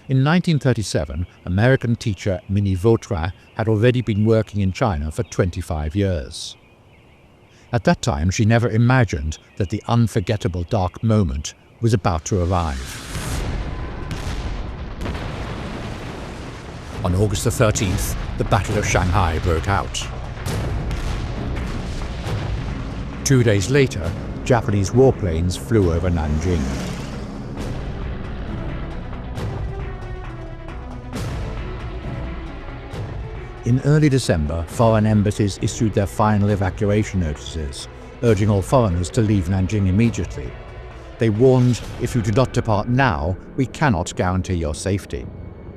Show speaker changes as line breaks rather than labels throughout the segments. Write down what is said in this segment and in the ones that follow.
In 1937, American teacher Minnie Vautrin had already been working in China for 25 years. At that time, she never imagined that the unforgettable dark moment was about to arrive. On August the 13th, the Battle of Shanghai broke out. 2 days later, Japanese warplanes flew over Nanjing. In early December, foreign embassies issued their final evacuation notices, urging all foreigners to leave Nanjing immediately. They warned, if you do not depart now, we cannot guarantee your safety.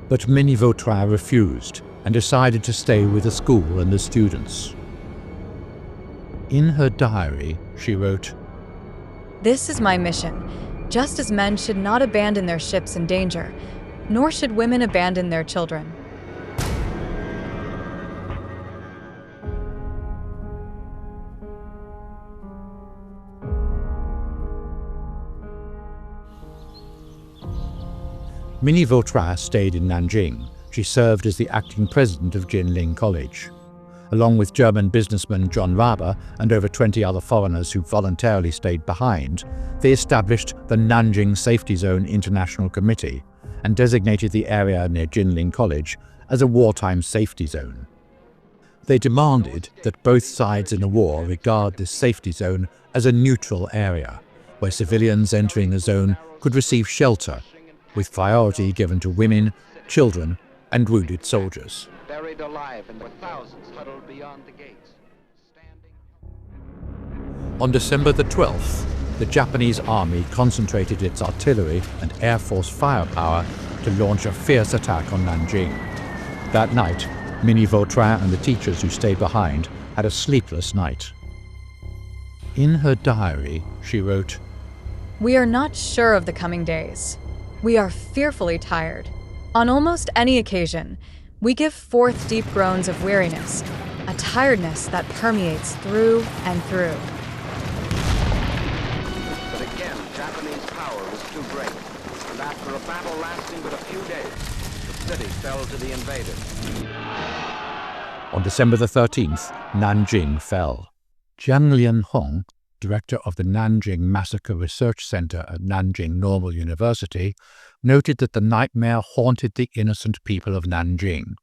But Minnie Vautrin refused and decided to stay with the school and the students. In her diary, she wrote,
"This is my mission. Just as men should not abandon their ships in danger, nor should women abandon their children."
Minnie Vautrin stayed in Nanjing. She served as the acting president of Jinling College. Along with German businessman John Raber and over 20 other foreigners who voluntarily stayed behind, they established the Nanjing Safety Zone International Committee and designated the area near Jinling College as a wartime safety zone. They demanded that both sides in the war regard this safety zone as a neutral area, where civilians entering the zone could receive shelter, with priority given to women, children, and wounded soldiers.
Buried alive and with thousands huddled beyond the gates.
On December the 12th, the Japanese army concentrated its artillery and air force firepower to launch a fierce attack on Nanjing. That night, Minnie Vautrin and the teachers who stayed behind had a sleepless night. In her diary, she wrote,
"We are not sure of the coming days. We are fearfully tired. On almost any occasion, we give forth deep groans of weariness, a tiredness that permeates through and through."
But again, Japanese power was too great, and after a battle lasting but a few days, the city fell to the invaders.
On December the 13th, Nanjing fell. Jiang Lianhong, director of the Nanjing Massacre Research Center at Nanjing Normal University, noted that the nightmare haunted the innocent people of Nanjing.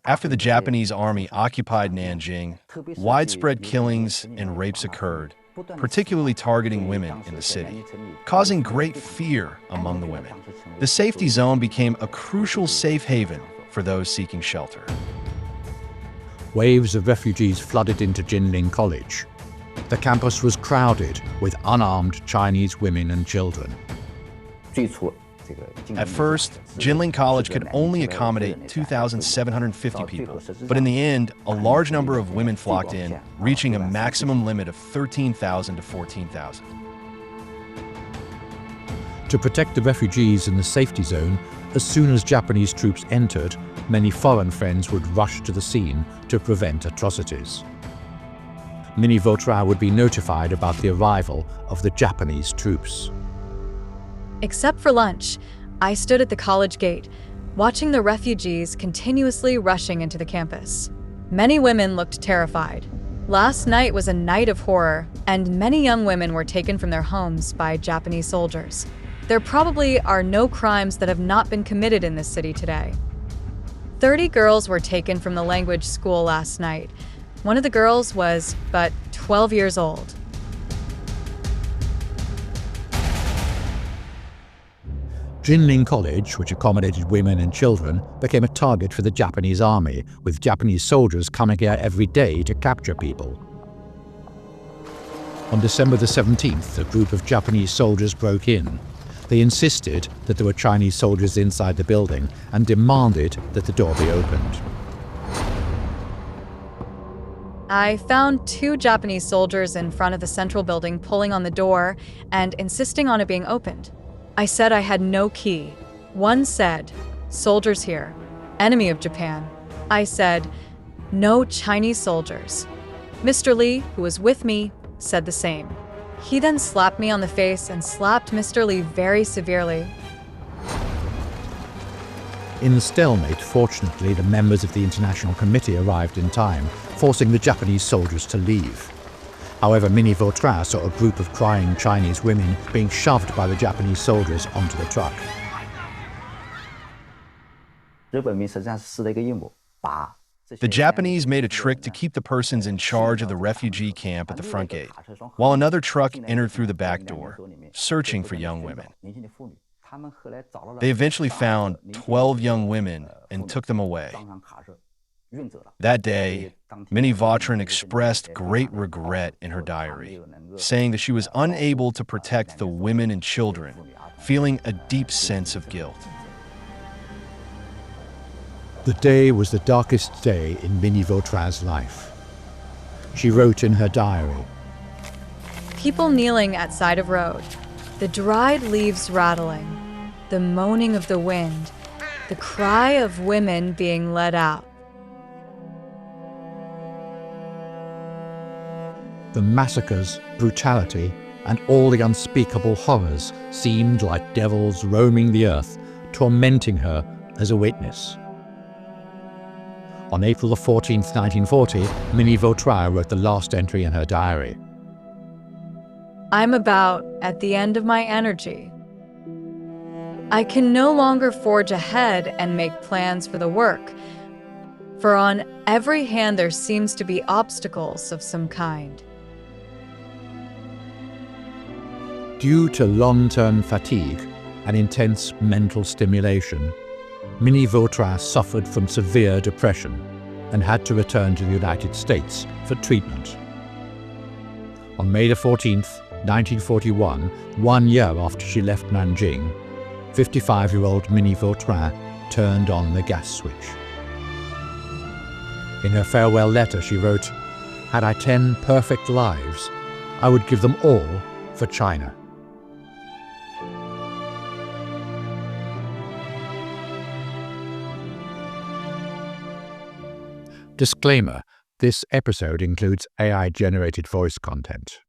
After the Japanese army occupied Nanjing, widespread killings and rapes occurred, particularly targeting women in the city, causing great fear among the women. The safety zone became a crucial safe haven for those seeking shelter.
Waves of refugees flooded into Jinling College. The campus was crowded with unarmed Chinese women and children.
At first, Jinling College could only accommodate 2,750 people, but in the end, a large number of women flocked in, reaching a maximum limit of 13,000 to 14,000.
To protect the refugees in the safety zone, as soon as Japanese troops entered, many foreign friends would rush to the scene to prevent atrocities. Minnie Vautrin would be notified about the arrival of the Japanese troops.
Except for lunch, I stood at the college gate, watching the refugees continuously rushing into the campus. Many women looked terrified. Last night was a night of horror, and many young women were taken from their homes by Japanese soldiers. There probably are no crimes that have not been committed in this city today. 30 girls were taken from the language school last night. One of the girls was but 12 years old.
Jinling College, which accommodated women and children, became a target for the Japanese army, with Japanese soldiers coming here every day to capture people. On December the 17th, a group of Japanese soldiers broke in. They insisted that there were Chinese soldiers inside the building and demanded that the door be opened.
I found 2 Japanese soldiers in front of the central building pulling on the door and insisting on it being opened. I said I had no key. One said, "Soldiers here, enemy of Japan." I said, "No Chinese soldiers." Mr. Lee, who was with me, said the same. He then slapped me on the face and slapped Mr. Lee very severely.
In the stalemate, fortunately, the members of the International Committee arrived in time, forcing the Japanese soldiers to leave. However, Minnie Vautrin saw a group of crying Chinese women being shoved by the Japanese soldiers onto the truck.
The Japanese made a trick to keep the persons in charge of the refugee camp at the front gate, while another truck entered through the back door, searching for young women. They eventually found 12 young women and took them away. That day, Minnie Vautrin expressed great regret in her diary, saying that she was unable to protect the women and children, feeling a deep sense of guilt.
The day was the darkest day in Minnie Vautrin's life. She wrote in her diary,
People kneeling at side of road, the dried leaves rattling, the moaning of the wind, the cry of women being let out.
The massacres, brutality, and all the unspeakable horrors seemed like devils roaming the earth, tormenting her as a witness. On April 14, 1940, Minnie Vautrin wrote the last entry in her diary.
I'm about at the end of my energy. I can no longer forge ahead and make plans for the work, for on every hand there seems to be obstacles of some kind.
Due to long-term fatigue and intense mental stimulation, Minnie Vautrin suffered from severe depression and had to return to the United States for treatment. On May 14, 1941, 1 year after she left Nanjing, 55-year-old Minnie Vautrin turned on the gas switch. In her farewell letter, she wrote, "Had I 10 perfect lives, I would give them all for China." Disclaimer: this episode includes AI-generated voice content.